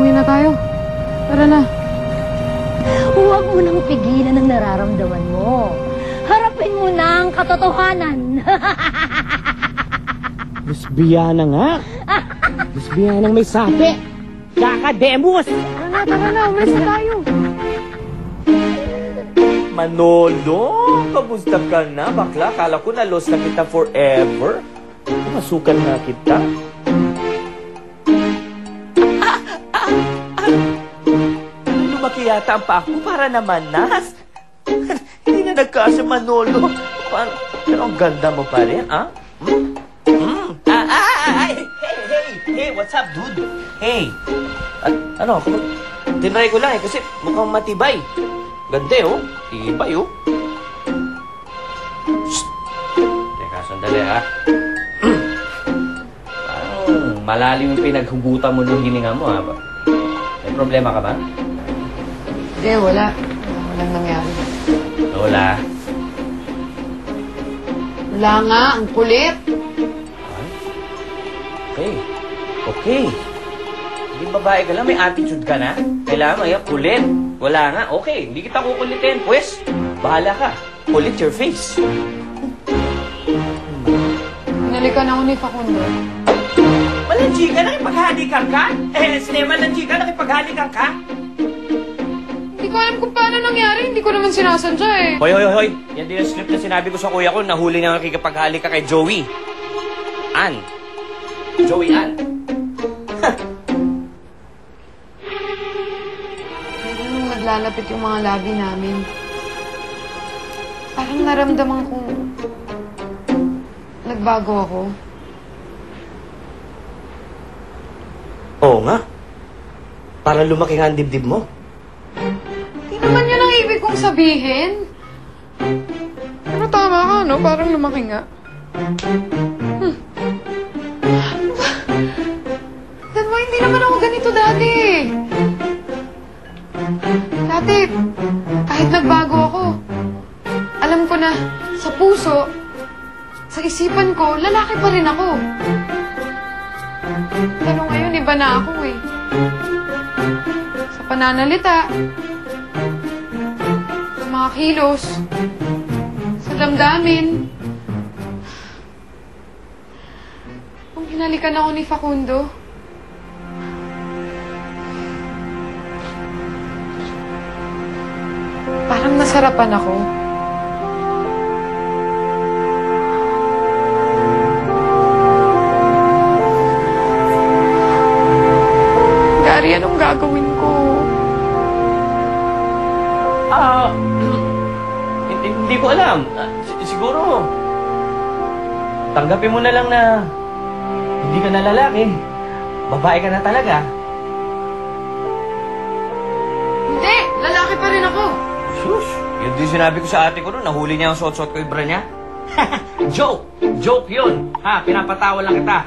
Umuwi na tayo. Tara na. Huwag mo nang pigilan ang nararamdaman mo. Harapin mo na ang katotohanan. Lesbiana nga. Lesbiana may sabi. Kakademos! Tara na, umalis na tayo. Manolo, kamusta ka na, bakla? Kala ko na-lost na kita forever. Masukan na kita. Lumaki yata ang paa ko para naman nas. Hindi na nagkasya, Manolo. Pero ang ganda mo pa rin, ah? Hey, what's up, dude? Hey. Ano, tinry ko lang kasi mukhang matibay. Ganda oh. Tibay oh. Shhh. Teka, sandali ha. Parang malalim yung pinaghugutan mo ng hininga mo ha. May problema ka ba? Hindi, wala. Walang nangyari. Lola. Wala nga, ang kulit. Okay. Okay. Hindi babae ka lang, may attitude ka na. Kailangan maya kulit. Wala nga, okay. Hindi kita kukulitin. Pues, bahala ka. Kulit your face. Hinalikan ako ni Facundo. Malanjikan, nakipaghalikan ka? Malanjikan, nakipaghalikan ka? Hindi ko alam kung paano nangyari. Hindi ko naman sinasadya eh. Hoy. Yan din ang script na sinabi ko sa kuya ko. Nahuli niya nakikipaghalik ka kay Joey. Ann. Joey Ann. Nung naglalapit yung mga labi namin, parang naramdaman kong nagbago ako. Oo nga. Parang lumaki nga ang dibdib mo. Hindi naman yun ang ibig kong sabihin. Pero tama ka, no? Parang lumaki nga. Diba, hindi naman ako ganito dati. Dati, kahit nagbago ako, alam ko na sa puso, sa isipan ko, lalaki pa rin ako. Pero ngayon, iba na ako eh. Sa pananalita, sa mga kilos, sa damdamin. Kung hinalikan ako ni Facundo, parang nasarapan ako. Gary, anong gagawin ko? Hindi ko alam. Siguro, tanggapin mo na lang na hindi ka na lalaki. Babae ka na talaga. Hindi! Lalaki pa rin ako! Shush! Yun din sinabi ko sa ate ko noon. Nahuli niya ang suot-suot ko yung bra niya. Joke! Joke yun! Ha? Pinapatawa lang kita.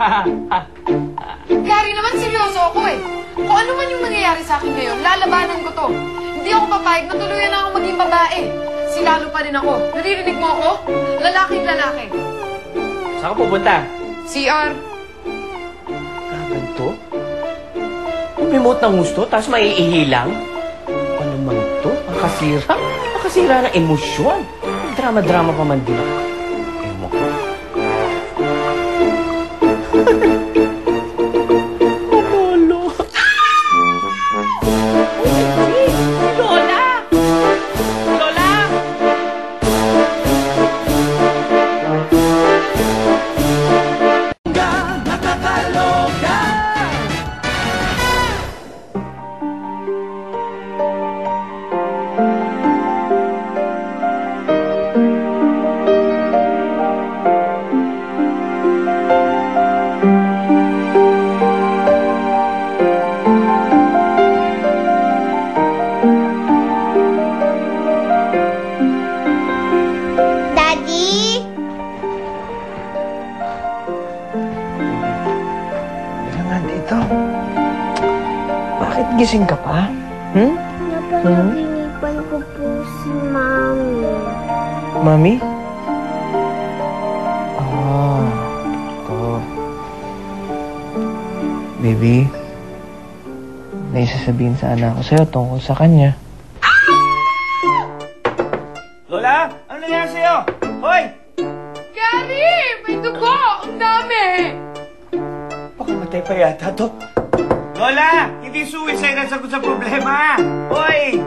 Gary, naman seryoso ako eh. Kung ano man yung nangyayari sa akin ngayon, lalabanan ko to. Hindi ako papayag na tuluyan na ako maging babae. Silalo pa rin ako. Naririnig mo ako? Lalaking lalaki. Saan ka pupunta? CR. Ganito? Umimot ng gusto, tapos maiihilang? Ano man ito? Makasira? Makasira ng emosyon. Drama-drama pa man din ako. Gising ka pa? Napapaginipan ko po si Mami. Mami? Ito. Baby, May sasabihin sana ako sa'yo tungkol sa kanya. Lola, ano nangyari sa'yo? Hoy! Gary! May dugo! Ang dami! Baka matay pa yata to. Lola! Hindi suicide ang sagot sa problema! Hoy!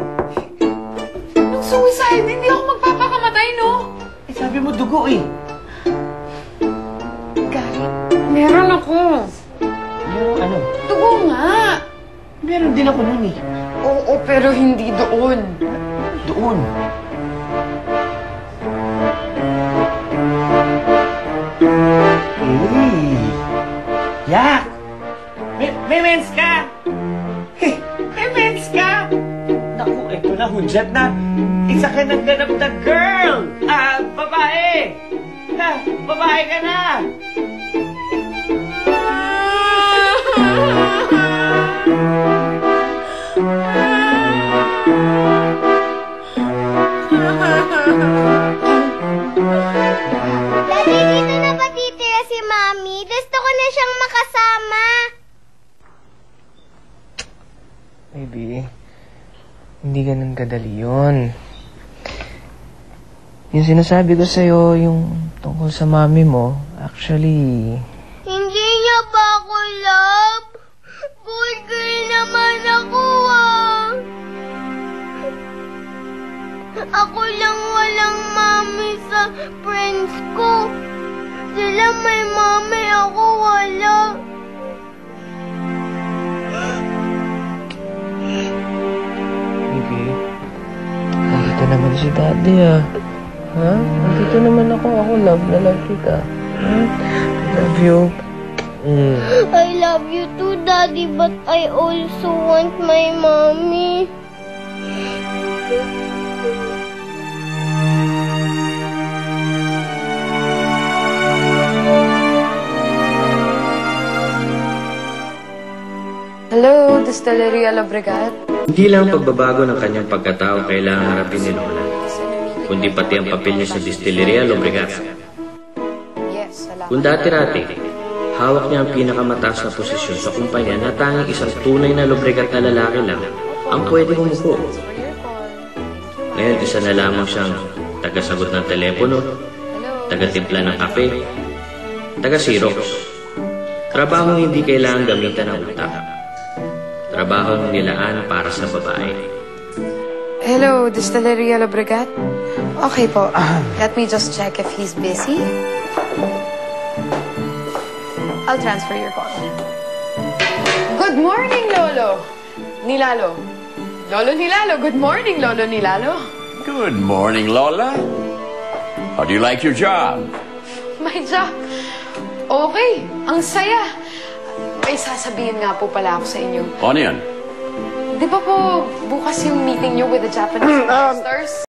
Anong suicide? Hindi ako magpapakamatay, no? Eh, sabi mo dugo eh. Gary, meron ako. Meron ano? Dugo nga. Meron din ako nun eh. Oo, pero hindi doon. Doon. Yak! May mens ka! May mens ka! Naku, eto na, hudyat na. Isa ka ng ganap na girl! Babae! Babae ka na! Daddy, dito na ba titira si Mami? Gusto ko na siyang makasama. Baby, hindi ganun kadali yun. Yung sinasabi ko sa'yo, yung tungkol sa mami mo, actually... Hindi niya ba ako love? Good girl naman ako Ako lang walang mami sa friends ko. Sila may mami, ako wala. Baby, nandito naman si daddy Ha? Nandito naman ako. Ako love na love kita. I love you. I love you too, Daddy, but I also want my mommy. Hello, Distilleria Lobregat. Hindi lang pagbabago ng kanyang pagkatao kailangan harapin ni Lola, kundi pati ang papel niya sa Distilleria Lobregat. Yes, salamat. Kung dati-rati, hawak niya ang pinakamataas na posisyon sa kumpanya na tanging isang tunay na Lobregat na lalaki lang ang pwede umupo. Ngayon, isa na lamang siyang taga-sagot ng telepono, taga-timpla ng kape, taga-Xerox. Trabahong hindi kailangan gamitan ng utak. Trabahong nilaan para sa babae. Hello, Distilleria Lobregat. Okay po. Let me just check if he's busy. I'll transfer your call. Good morning, Lolo. Nilalo. Lolo Nilalo. Good morning, Lolo Nilalo. Good morning, Lola. How do you like your job? My job. Okay. Ang saya. May sasabihin nga po pala ako sa inyo. Ano yan? Di ba po bukas yung meeting niyo with the Japanese investors?